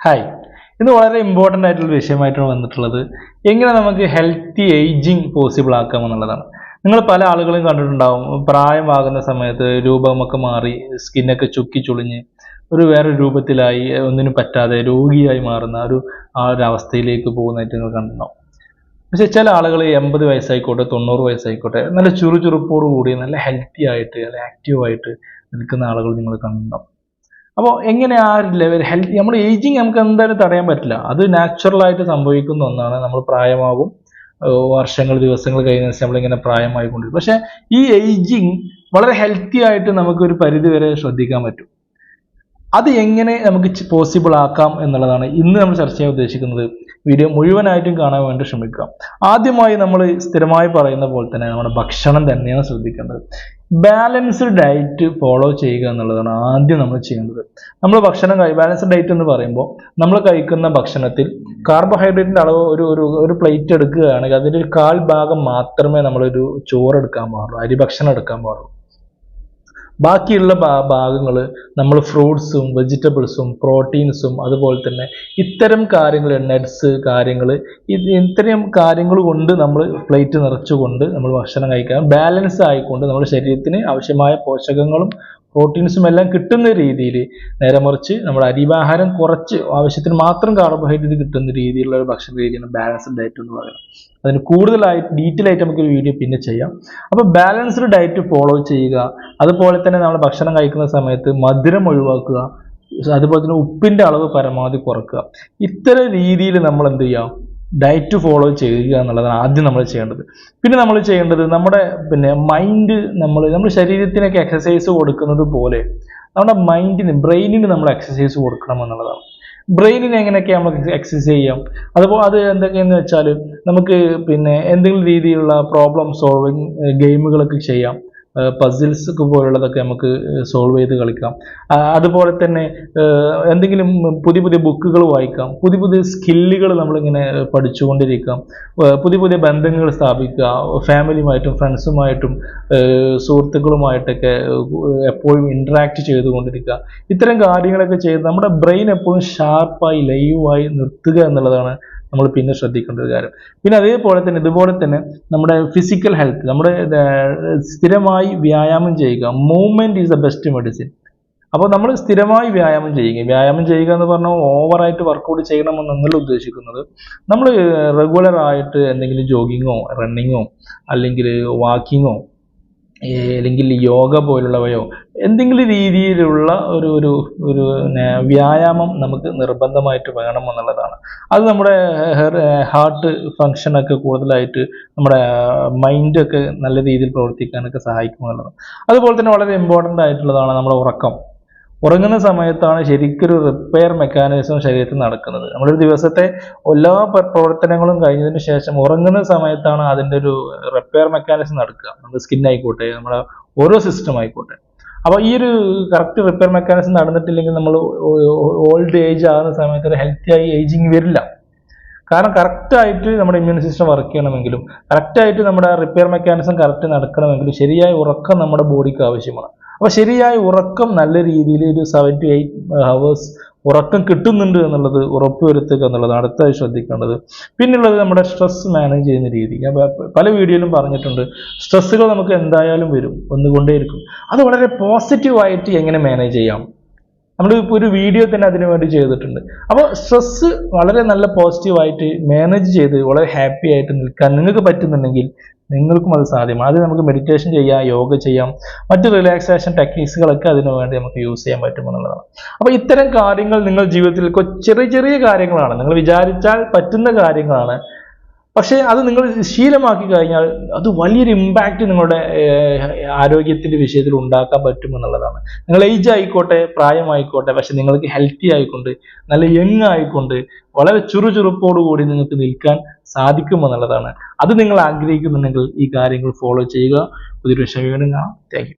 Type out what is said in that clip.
Hi, ഇന്ന് വളരെ important ആയിട്ടുള്ള വിഷയമായിട്ടാണ് വന്നിട്ടുള്ളത്. എങ്ങനെ നമുക്ക് ഹെൽത്തി ഏജിങ് പോസിബിൾ ആക്കാം എന്നുള്ളതാണ്. നിങ്ങൾ പല ആളുകളും കണ്ടിട്ടുണ്ടാവും, പ്രായമാകുന്ന സമയത്ത് രൂപമൊക്കെ മാറി സ്കിന്നൊക്കെ ചുക്കി ചുളിഞ്ഞ് വേറെ രൂപത്തിലായി ഒന്നിനും പറ്റാതെ രോഗിയായി മാറുന്ന ആ ഒരു അവസ്ഥയിലേക്ക് പോകുന്നതായിട്ട് നിങ്ങൾ കണ്ടിട്ടുണ്ടാവും. പക്ഷെ ചില ആളുകൾ 80 വയസ്സായിക്കോട്ടെ 90 വയസ്സായിക്കോട്ടെ നല്ല ചുറുചുറുപ്പോട് കൂടി നല്ല ഹെൽത്തി ആയിട്ട് നല്ല ആക്റ്റീവായിട്ട് നിൽക്കുന്ന ആളുകൾ നിങ്ങൾ കണ്ടിട്ടുണ്ടാവും. അപ്പോൾ എങ്ങനെ ആ ഒരു ലെവൽ ഹെൽത്ത് നമ്മൾ ഏജിങ് നമുക്ക് എന്തായാലും തടയാൻ പറ്റില്ല. അത് നാച്ചുറലായിട്ട് സംഭവിക്കുന്ന ഒന്നാണ്. നമ്മൾ പ്രായമാകും, വർഷങ്ങൾ ദിവസങ്ങൾ കഴിഞ്ഞ നമ്മളിങ്ങനെ പ്രായമായിക്കൊണ്ടിരിക്കും. പക്ഷെ ഈ ഏജിങ് വളരെ ഹെൽത്തി ആയിട്ട് നമുക്ക് ഒരു പരിധി വരെ ശ്രദ്ധിക്കാൻ പറ്റും. അത് എങ്ങനെ നമുക്ക് പോസിബിൾ ആക്കാം എന്നുള്ളതാണ് ഇന്ന് നമ്മൾ ചർച്ച ചെയ്യാൻ ഉദ്ദേശിക്കുന്നത്. വീഡിയോ മുഴുവനായിട്ടും കാണാൻ വേണ്ടി ശ്രമിക്കുക. ആദ്യമായി നമ്മൾ സ്ഥിരമായി പറയുന്ന പോലെ തന്നെ നമ്മുടെ ഭക്ഷണം തന്നെയാണ് ശ്രദ്ധിക്കേണ്ടത്. ബാലൻസ്ഡ് ഡയറ്റ് ഫോളോ ചെയ്യുക എന്നുള്ളതാണ് ആദ്യം നമ്മൾ ചെയ്യേണ്ടത്. നമ്മൾ ബാലൻസ്ഡ് ഡയറ്റ് എന്ന് പറയുമ്പോൾ നമ്മൾ കഴിക്കുന്ന ഭക്ഷണത്തിൽ കാർബോഹൈഡ്രേറ്റിന്റെ അളവ് ഒരു പ്ലേറ്റ് എടുക്കുകയാണെങ്കിൽ അതിൻ്റെ ഒരു 1/4 ഭാഗം മാത്രമേ നമ്മളൊരു ചോറ് എടുക്കാൻ പാടുള്ളൂ, അരി ഭക്ഷണം എടുക്കാൻ പാടുള്ളൂ. ബാക്കിയുള്ള ഭാഗങ്ങൾ നമ്മൾ ഫ്രൂട്ട്സും വെജിറ്റബിൾസും പ്രോട്ടീൻസും അതുപോലെ തന്നെ ഇത്തരം കാര്യങ്ങൾ, നട്ട്സ് കാര്യങ്ങൾ, ഇത്തരം കാര്യങ്ങൾ കൊണ്ട് നമ്മൾ പ്ലേറ്റ് നിറച്ചുകൊണ്ട് നമ്മൾ ഭക്ഷണം കഴിക്കാൻ ബാലൻസ് ആയിക്കൊണ്ട് നമ്മുടെ ശരീരത്തിന് ആവശ്യമായ പോഷകങ്ങളും പ്രോട്ടീൻസും എല്ലാം കിട്ടുന്ന രീതിയിൽ, നേരെ മറിച്ച് നമ്മുടെ അരിയാഹാരം കുറച്ച് ആവശ്യത്തിന് മാത്രം കാർബോഹൈഡ്രേറ്റ് കിട്ടുന്ന രീതിയിലുള്ള ഒരു ഭക്ഷണ രീതിയാണ് ബാലൻസ്ഡ് ഡയറ്റ് എന്ന് പറയുന്നത്. അതിന് കൂടുതലായിട്ട് ഡീറ്റെയിൽ ആയിട്ട് നമുക്ക് ഒരു വീഡിയോ പിന്നെ ചെയ്യാം. അപ്പോൾ ബാലൻസ്ഡ് ഡയറ്റ് ഫോളോ ചെയ്യുക. അതുപോലെ തന്നെ നമ്മൾ ഭക്ഷണം കഴിക്കുന്ന സമയത്ത് മധുരം ഒഴിവാക്കുക, അതുപോലെ തന്നെ ഉപ്പിന്റെ അളവ് പരമാവധി കുറക്കുക. ഇത്തരം രീതിയിൽ നമ്മൾ എന്ത് ചെയ്യാം, ഡയറ്റ് ഫോളോ ചെയ്യുക എന്നുള്ളതാണ് ആദ്യം നമ്മൾ ചെയ്യേണ്ടത്. പിന്നെ നമ്മൾ ചെയ്യേണ്ടത് നമ്മുടെ മൈൻഡ്, നമ്മുടെ ശരീരത്തിനൊക്കെ എക്സസൈസ് കൊടുക്കുന്നത് പോലെ നമ്മുടെ മൈൻഡിന്, ബ്രെയിനിന് നമ്മൾ എക്സസൈസ് കൊടുക്കണം എന്നുള്ളതാണ്. ബ്രെയിനിന് എങ്ങനെയൊക്കെ നമുക്ക് എക്സസൈസ് ചെയ്യാം, അതുപോലെ അത് എന്തൊക്കെയെന്ന് വെച്ചാൽ നമുക്ക് എന്തെങ്കിലും രീതിയിലുള്ള പ്രോബ്ലം സോൾവിങ് ഗെയിമുകളൊക്കെ ചെയ്യാം. പസിൽസ് ഒക്കെ പോലുള്ളതൊക്കെ നമുക്ക് സോൾവ് ചെയ്ത് കളിക്കാം. അതുപോലെ തന്നെ എന്തെങ്കിലും പുതിയ പുതിയ ബുക്കുകൾ വായിക്കാം. പുതിയ സ്കില്ലുകൾ നമ്മളിങ്ങനെ പഠിച്ചുകൊണ്ടിരിക്കാം. പുതിയ ബന്ധങ്ങൾ സ്ഥാപിക്കുക. ഫാമിലിയുമായിട്ടും ഫ്രണ്ട്സുമായിട്ടും സുഹൃത്തുക്കളുമായിട്ടൊക്കെ എപ്പോഴും ഇൻട്രാക്ട് ചെയ്തുകൊണ്ടിരിക്കുക. ഇത്തരം കാര്യങ്ങളൊക്കെ ചെയ്ത് നമ്മുടെ ബ്രെയിൻ എപ്പോഴും ഷാർപ്പായി ലൈവായി നിർത്തുക എന്നുള്ളതാണ് നമ്മൾ പിന്നെ ശ്രദ്ധിക്കേണ്ട ഒരു കാര്യം. പിന്നെ ഇതുപോലെ തന്നെ നമ്മുടെ ഫിസിക്കൽ ഹെൽത്ത്, നമ്മുടെ സ്ഥിരമായി വ്യായാമം ചെയ്യുക. Movement is the best medicine. അപ്പോൾ നമ്മൾ സ്ഥിരമായി വ്യായാമം ചെയ്യുക എന്ന് പറഞ്ഞാൽ ഓവറായിട്ട് വർക്കൗട്ട് ചെയ്യണമെന്നല്ല ഉദ്ദേശിക്കുന്നത്. നമ്മൾ റെഗുലർ ആയിട്ട് എന്തെങ്കിലും ജോഗിങ്ങോ റണ്ണിങ്ങോ അല്ലെങ്കിൽ വാക്കിങ്ങോ അല്ലെങ്കിൽ യോഗ പോലുള്ളവയോ എന്തെങ്കിലും രീതിയിലുള്ള ഒരു വ്യായാമം നമുക്ക് നിർബന്ധമായിട്ട് വേണം എന്നുള്ളതാണ്. അത് നമ്മുടെ ഹാർട്ട് ഫങ്ഷനൊക്കെ കൂടുതലായിട്ട് നമ്മുടെ മൈൻഡൊക്കെ നല്ല രീതിയിൽ പ്രവർത്തിക്കാനൊക്കെ സഹായിക്കും എന്നുള്ളതാണ്. അതുപോലെ തന്നെ വളരെ ഇമ്പോർട്ടൻ്റ് ആയിട്ടുള്ളതാണ് നമ്മുടെ ഉറക്കം. ഉറങ്ങുന്ന സമയത്താണ് ശരിക്കൊരു റിപ്പയർ മെക്കാനിസം ശരീരത്തിൽ നടക്കുന്നത്. നമ്മുടെ ഒരു ദിവസത്തെ എല്ലാ പ്രവർത്തനങ്ങളും കഴിഞ്ഞതിന് ശേഷം ഉറങ്ങുന്ന സമയത്താണ് അതിൻ്റെ ഒരു റിപ്പയർ മെക്കാനിസം നടക്കുക. നമ്മുടെ സ്കിൻ ആയിക്കോട്ടെ, നമ്മുടെ ഓരോ സിസ്റ്റം ആയിക്കോട്ടെ. അപ്പോൾ ഈ ഒരു കറക്റ്റ് റിപ്പയർ മെക്കാനിസം നടന്നിട്ടില്ലെങ്കിൽ നമ്മൾ ഓൾഡ് ഏജ് ആകുന്ന സമയത്ത് ഒരു ഹെൽത്തി ആയി ഏജിങ് വരില്ല. കാരണം കറക്റ്റായിട്ട് നമ്മുടെ ഇമ്മ്യൂൺ സിസ്റ്റം വർക്ക് ചെയ്യണമെങ്കിലും കറക്റ്റായിട്ട് നമ്മുടെ റിപ്പയർ മെക്കാനിസം കറക്റ്റ് നടക്കണമെങ്കിലും ശരിയായ ഉറക്കം നമ്മുടെ ബോഡിക്ക് ആവശ്യമാണ്. അപ്പോൾ ശരിയായ ഉറക്കം നല്ല രീതിയിൽ ഒരു 7 to 8 hours ഉറക്കം കിട്ടുന്നുണ്ട് എന്നുള്ളത് ഉറപ്പുവരുത്തുക എന്നുള്ളതാണ് അടുത്തായി ശ്രദ്ധിക്കേണ്ടത്. പിന്നുള്ളത് നമ്മുടെ സ്ട്രെസ് മാനേജ് ചെയ്യുന്ന രീതി. ഞാൻ പല വീഡിയോയിലും പറഞ്ഞിട്ടുണ്ട്, സ്ട്രെസ്സുകൾ നമുക്ക് എന്തായാലും വരും, വന്നുകൊണ്ടേയിരിക്കും. അത് വളരെ പോസിറ്റീവായിട്ട് എങ്ങനെ മാനേജ് ചെയ്യാം, നമ്മൾ ഇപ്പോൾ ഒരു വീഡിയോ തന്നെ അതിനു വേണ്ടി ചെയ്തിട്ടുണ്ട്. അപ്പോൾ സ്ട്രെസ് വളരെ നല്ല പോസിറ്റീവായിട്ട് മാനേജ് ചെയ്ത് വളരെ ഹാപ്പി ആയിട്ട് നിൽക്കാൻ നിങ്ങൾക്ക് പറ്റുന്നുണ്ടെങ്കിൽ നിങ്ങൾക്കും അത് സാധ്യമാണ്. അത് നമുക്ക് മെഡിറ്റേഷൻ ചെയ്യാം, യോഗ ചെയ്യാം, മറ്റ് റിലാക്സേഷൻ ടെക്നിക്സുകളൊക്കെ അതിനു വേണ്ടി നമുക്ക് യൂസ് ചെയ്യാൻ പറ്റുമെന്നുള്ളതാണ്. അപ്പോൾ ഇത്തരം കാര്യങ്ങൾ നിങ്ങൾ ജീവിതത്തിൽ ചെറിയ കാര്യങ്ങളാണ്, നിങ്ങൾ വിചാരിച്ചാൽ പറ്റുന്ന കാര്യങ്ങളാണ്. പക്ഷേ അത് നിങ്ങൾ ശീലമാക്കി കഴിഞ്ഞാൽ അത് വലിയൊരു ഇമ്പാക്റ്റ് നിങ്ങളുടെ ആരോഗ്യത്തിന്റെ വിഷയത്തിൽ ഉണ്ടാക്കാൻ പറ്റുമെന്നുള്ളതാണ്. നിങ്ങൾ ഏജ് ആയിക്കോട്ടെ പ്രായമായിക്കോട്ടെ, പക്ഷെ നിങ്ങൾക്ക് ഹെൽത്തി ആയിക്കൊണ്ട് നല്ല യങ് ആയിക്കൊണ്ട് വളരെ ചുറുചുറുപ്പോടുകൂടി നിങ്ങൾക്ക് നിൽക്കാൻ സാധിക്കുമെന്നുള്ളതാണ്. അത് നിങ്ങൾ ആഗ്രഹിക്കുന്നുണ്ടെങ്കിൽ ഈ കാര്യങ്ങൾ ഫോളോ ചെയ്യുക. പുതിയൊരു വിഷയം കാണാം. Thank you.